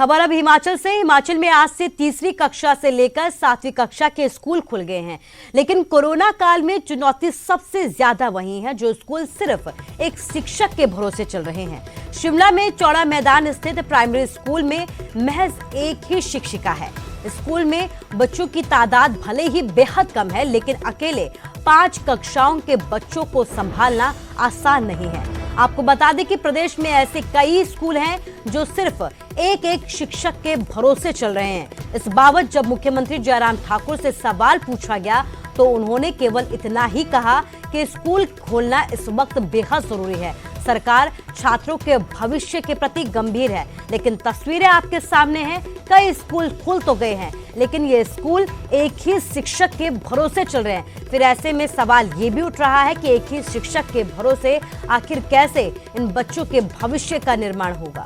खबर अब हिमाचल से। हिमाचल में आज से तीसरी कक्षा से लेकर 7वीं कक्षा के स्कूल खुल गए हैं, लेकिन कोरोना काल में चुनौती सबसे ज्यादा वही है जो स्कूल सिर्फ एक शिक्षक के भरोसे चल रहे हैं। शिमला में चौड़ा मैदान स्थित प्राइमरी स्कूल में महज एक ही शिक्षिका है। स्कूल में बच्चों की तादाद भले ही बेहद कम है, लेकिन अकेले 5 कक्षाओं के बच्चों को संभालना आसान नहीं है। आपको बता दें कि प्रदेश में ऐसे कई स्कूल हैं जो सिर्फ एक शिक्षक के भरोसे चल रहे हैं। इस बाबत जब मुख्यमंत्री जयराम ठाकुर से सवाल पूछा गया तो उन्होंने केवल इतना ही कहा कि स्कूल खोलना इस वक्त बेहद जरूरी है। सरकार छात्रों के भविष्य के प्रति गंभीर है, लेकिन तस्वीरें आपके सामने हैं। कई स्कूल खुल तो गए हैं, लेकिन ये स्कूल एक ही शिक्षक के भरोसे चल रहे हैं। फिर ऐसे में सवाल ये भी उठ रहा है कि एक ही शिक्षक के भरोसे आखिर कैसे इन बच्चों के भविष्य का निर्माण होगा।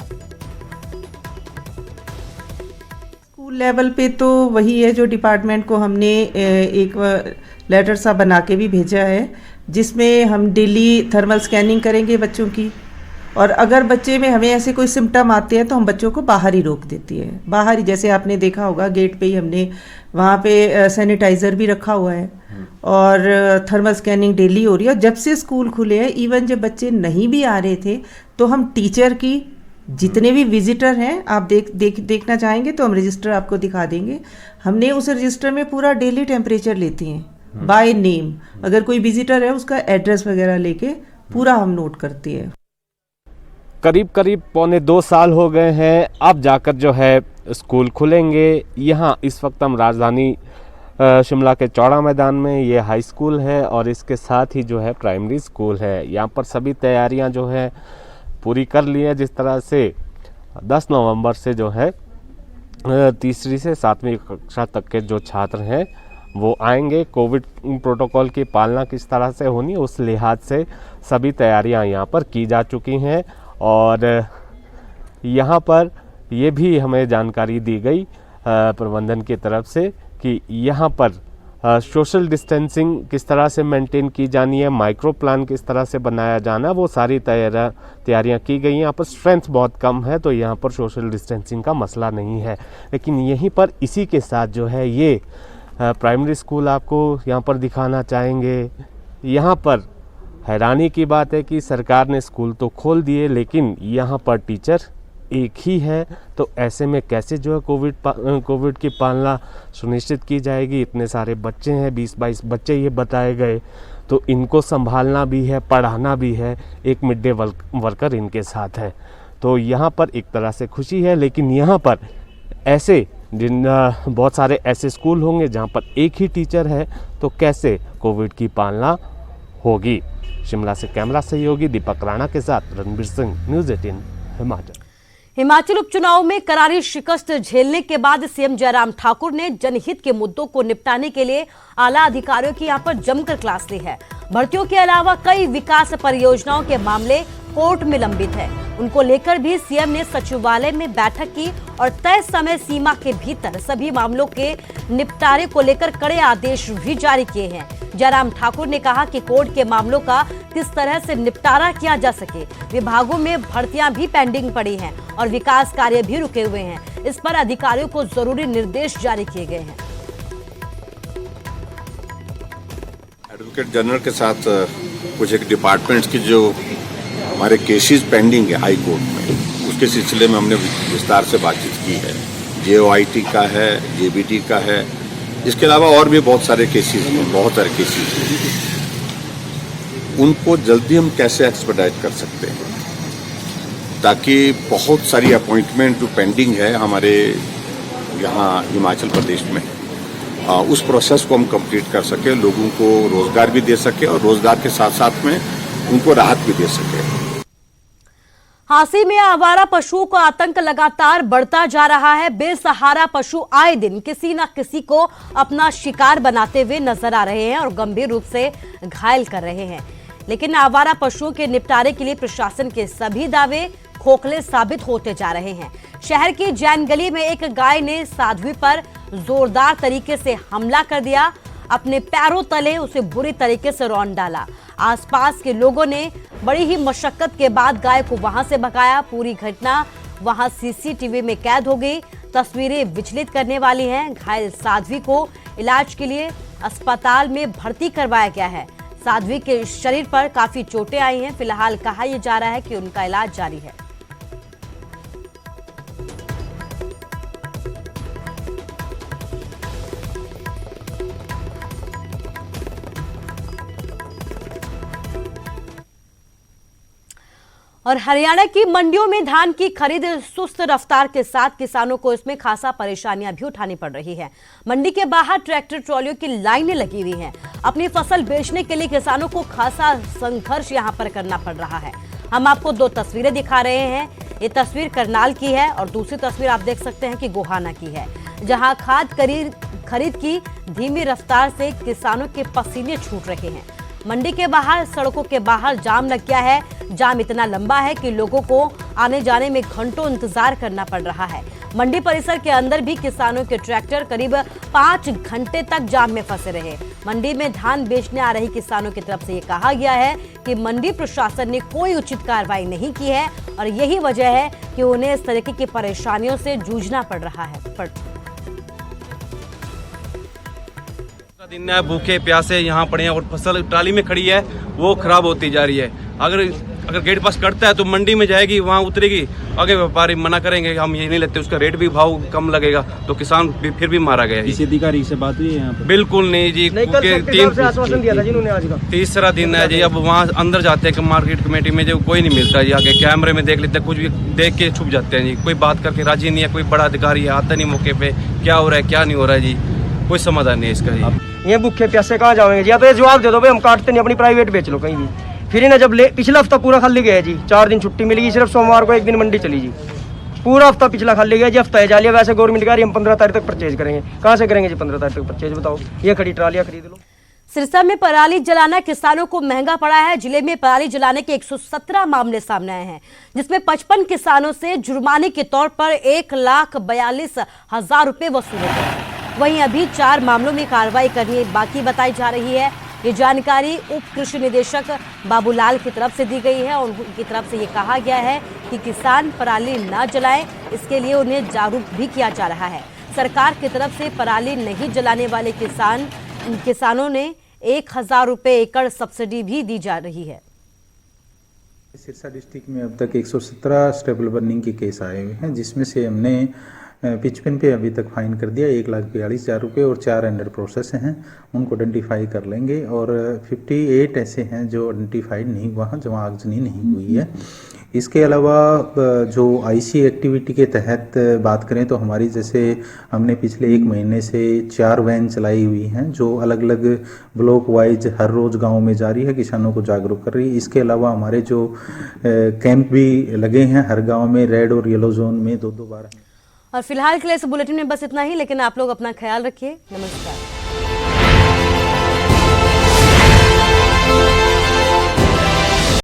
स्कूल लेवल पे तो वही है जो डिपार्टमेंट को हमने एक लेटर सा बना के भी भेजा है, जिसमें हम डेली थर्मल स्कैनिंग करेंगे बच्चों की, और अगर बच्चे में हमें ऐसे कोई सिम्टम आते हैं तो हम बच्चों को बाहर ही रोक देती है। बाहर ही, जैसे आपने देखा होगा गेट पे ही हमने वहाँ पे सैनिटाइज़र भी रखा हुआ है और थर्मल स्कैनिंग डेली हो रही है। और जब से स्कूल खुले हैं, इवन जब बच्चे नहीं भी आ रहे थे तो हम टीचर की जितने भी विजिटर हैं, आप देखना चाहेंगे तो हम रजिस्टर आपको दिखा देंगे। हमने उस रजिस्टर में पूरा डेली टेम्परेचर लेते हैं बाय नेम। अगर कोई विजिटर है उसका एड्रेस वगैरह लेके पूरा हम नोट करते हैं। करीब 1.25 साल हो गए हैं, अब जाकर जो है स्कूल खुलेंगे। यहाँ इस वक्त हम राजधानी शिमला के चौड़ा मैदान में, ये हाई स्कूल है और इसके साथ ही जो है प्राइमरी स्कूल है। यहाँ पर सभी तैयारियाँ जो है पूरी कर ली है। जिस तरह से 10 नवंबर से जो है तीसरी से 7वीं कक्षा तक के जो छात्र हैं वो आएंगे। कोविड प्रोटोकॉल की पालना किस तरह से होनी, उस लिहाज से सभी तैयारियां यहाँ पर की जा चुकी हैं। और यहाँ पर ये भी हमें जानकारी दी गई प्रबंधन की तरफ से कि यहाँ पर सोशल डिस्टेंसिंग किस तरह से मेंटेन की जानी है, माइक्रो प्लान किस तरह से बनाया जाना, वो सारी तैयारियां की गई हैं। यहाँ पर स्ट्रेंथ बहुत कम है तो यहाँ पर सोशल डिस्टेंसिंग का मसला नहीं है। लेकिन यहीं पर इसी के साथ जो है ये प्राइमरी स्कूल आपको यहाँ पर दिखाना चाहेंगे। यहाँ पर हैरानी की बात है कि सरकार ने स्कूल तो खोल दिए, लेकिन यहाँ पर टीचर एक ही है। तो ऐसे में कैसे जो है कोविड की पालना सुनिश्चित की जाएगी। इतने सारे बच्चे हैं, 20-22 बच्चे ये बताए गए, तो इनको संभालना भी है, पढ़ाना भी है। एक मिड डे वर्कर इनके साथ है। तो यहाँ पर एक तरह से खुशी है, लेकिन यहाँ पर ऐसे बहुत सारे ऐसे स्कूल होंगे जहाँ पर एक ही टीचर है, तो कैसे कोविड की पालना होगी। शिमला से कैमरा सहयोगी दीपक राणा के साथ रणबीर सिंह, न्यूज़ 18 हिमाचल। हिमाचल उपचुनाव में करारी शिकस्त झेलने के बाद सीएम जयराम ठाकुर ने जनहित के मुद्दों को निपटाने के लिए आला अधिकारियों की यहां पर जमकर क्लास ली है। भर्तियों के अलावा कई विकास परियोजनाओं के मामले कोर्ट में लंबित है, उनको लेकर भी सीएम ने सचिवालय में बैठक की और तय समय सीमा के भीतर सभी मामलों के निपटारे को लेकर कड़े आदेश भी जारी किए हैं। जयराम ठाकुर ने कहा कि कोर्ट के मामलों का किस तरह से निपटारा किया जा सके। विभागों में भर्तियां भी पेंडिंग पड़ी हैं और विकास कार्य भी रुके हुए हैं। इस पर अधिकारियों को जरूरी निर्देश जारी किए गए हैं। एडवोकेट जनरल के साथ कुछ एक डिपार्टमेंट्स की जो हमारे केसेस पेंडिंग है हाई कोर्ट में, उसके सिलसिले में हमने विस्तार से बातचीत की है। JOIT का है, JBT का है, इसके अलावा और भी बहुत सारे केसेस हैं, बहुत सारे केसेस हैं। उनको जल्दी हम कैसे एक्सपेडाइट कर सकते हैं ताकि बहुत सारी अपॉइंटमेंट जो पेंडिंग है हमारे यहाँ हिमाचल प्रदेश में, उस प्रोसेस को हम कंप्लीट कर सके, लोगों को रोजगार भी दे सके और रोजगार के साथ साथ में उनको राहत भी दे सके। हांसी में आवारा पशुओं का आतंक लगातार बढ़ता जा रहा है। बेसहारा पशु आए दिन किसी न किसी को अपना शिकार बनाते हुए नजर आ रहे हैं और गंभीर रूप से घायल कर रहे हैं। लेकिन आवारा पशुओं के निपटारे के लिए प्रशासन के सभी दावे खोखले साबित होते जा रहे हैं। शहर की जैन गली में एक गाय ने साध्वी पर जोरदार तरीके से हमला कर दिया। अपने पैरों तले उसे बुरी तरीके से रौंद डाला। आसपास के लोगों ने बड़ी ही मशक्कत के बाद गाय को वहां से भगाया। पूरी घटना वहां सीसीटीवी में कैद हो गई। तस्वीरें विचलित करने वाली हैं। घायल साध्वी को इलाज के लिए अस्पताल में भर्ती करवाया गया है। साध्वी के शरीर पर काफी चोटें आई हैं। फिलहाल कहा यह जा रहा है कि उनका इलाज जारी है। और हरियाणा की मंडियों में धान की खरीद सुस्त रफ्तार के साथ किसानों को इसमें खासा परेशानियां भी उठानी पड़ रही है। मंडी के बाहर ट्रैक्टर ट्रॉलियों की लाइनें लगी हुई हैं। अपनी फसल बेचने के लिए किसानों को खासा संघर्ष यहां पर करना पड़ रहा है। हम आपको दो तस्वीरें दिखा रहे हैं। ये तस्वीर करनाल की है और दूसरी तस्वीर आप देख सकते हैं कि गोहाना की है, जहां खाद खरीद की धीमी रफ्तार से किसानों के पसीने छूट रहे हैं। मंडी के बाहर सड़कों के बाहर जाम लग गया है। जाम इतना लंबा है कि लोगों को आने जाने में घंटों इंतजार करना पड़ रहा है। मंडी परिसर के अंदर भी किसानों के ट्रैक्टर करीब 5 घंटे तक जाम में फंसे रहे। मंडी में धान बेचने आ रही किसानों की तरफ से ये कहा गया है कि मंडी प्रशासन ने कोई उचित कार्रवाई नहीं की है और यही वजह है कि उन्हें इस तरीके की परेशानियों से जूझना पड़ रहा है। दिन है, भूखे प्यासे यहाँ पड़े हैं और फसल ट्राली में खड़ी है वो खराब होती जा रही है। अगर गेट पास कटता है तो मंडी में जाएगी, वहाँ उतरेगी, आगे व्यापारी मना करेंगे हम ये नहीं लेते, उसका रेट भी भाव कम लगेगा, तो किसान भी फिर भी मारा गया। इस अधिकारी से बात हुई है यहाँ पर? बिल्कुल नहीं जी, आश्वासन दिया था जिन्होंने आज का। तीसरा दिन है जी। अब वहाँ अंदर जाते हैं मार्केट कमेटी में, जो कोई नहीं मिलता जी। आगे कैमरे में देख लेते हैं, कुछ भी देख के छुप जाते हैं जी। कोई बात करके राजी नहीं है, कोई बड़ा अधिकारी आता नहीं मौके पे, क्या हो रहा है क्या नहीं हो रहा है जी, कोई समाधान नहीं है इसका जी। ये भूखे प्यासे कहाँ जाएंगे? या तो ये जवाब दे दो भाई हम काटते नहीं, अपनी प्राइवेट बेच लो कहीं भी। फिर इन्हें जब पिछला हफ्ता पूरा खाली गया जी, 4 दिन छुट्टी मिलेगी, सिर्फ सोमवार को 1 दिन मंडी चली जी। पूरा हफ्ता पिछला खाली गया जी। हफ्ता है जालिया। वैसे गवर्नमेंट कह रही हम 15 तारीख तक परचेज करेंगे, कहाँ से करेंगे जी 15 तारीख तक परचेज? बताओ, ये खड़ी ट्रालियाँ खरीद लो। सिरसा में पराली जलाना किसानों को महंगा पड़ा है। जिले में पराली जलाने के 117 मामले सामने आए हैं, जिसमें 55 किसानों से जुर्माने के तौर पर 1,42,000 रुपए वसूले गए। वहीं अभी 4 मामलों में कार्रवाई करनी बाकी बताई जा रही है। ये जानकारी उप कृषि निदेशक बाबूलाल की तरफ से दी गई है और उनकी तरफ से ये कहा गया है कि किसान पराली न जलाएं, इसके लिए उन्हें जागरूक भी किया जा रहा है। सरकार की तरफ से पराली नहीं जलाने वाले किसानों ने 1,000 रुपए एकड़ सब्सिडी भी दी जा रही है। सिरसा डिस्ट्रिक्ट में अब तक 117 स्टेबल बर्निंग के केस आए हुए हैं, जिसमें से हमने 55 पे अभी तक फाइन कर दिया 1,42,000 रुपये और 4 अंडर प्रोसेस हैं, उनको आइडेंटिफाई कर लेंगे। और 58 ऐसे हैं जो आइडेंटिफाइड नहीं हुआ है, जहाँ आगजनी नहीं हुई है। इसके अलावा जो आईसी एक्टिविटी के तहत बात करें तो हमारी जैसे हमने पिछले 1 महीने से 4 वैन चलाई हुई हैं, जो अलग अलग ब्लॉक वाइज हर रोज़ गांव में जा रही है, किसानों को जागरूक कर रही है। इसके अलावा हमारे जो कैंप भी लगे हैं हर गाँव में, रेड और येलो जोन में 2-2 बार। और फिलहाल के लिए इस बुलेटिन में बस इतना ही, लेकिन आप लोग अपना ख्याल रखिए। नमस्कार।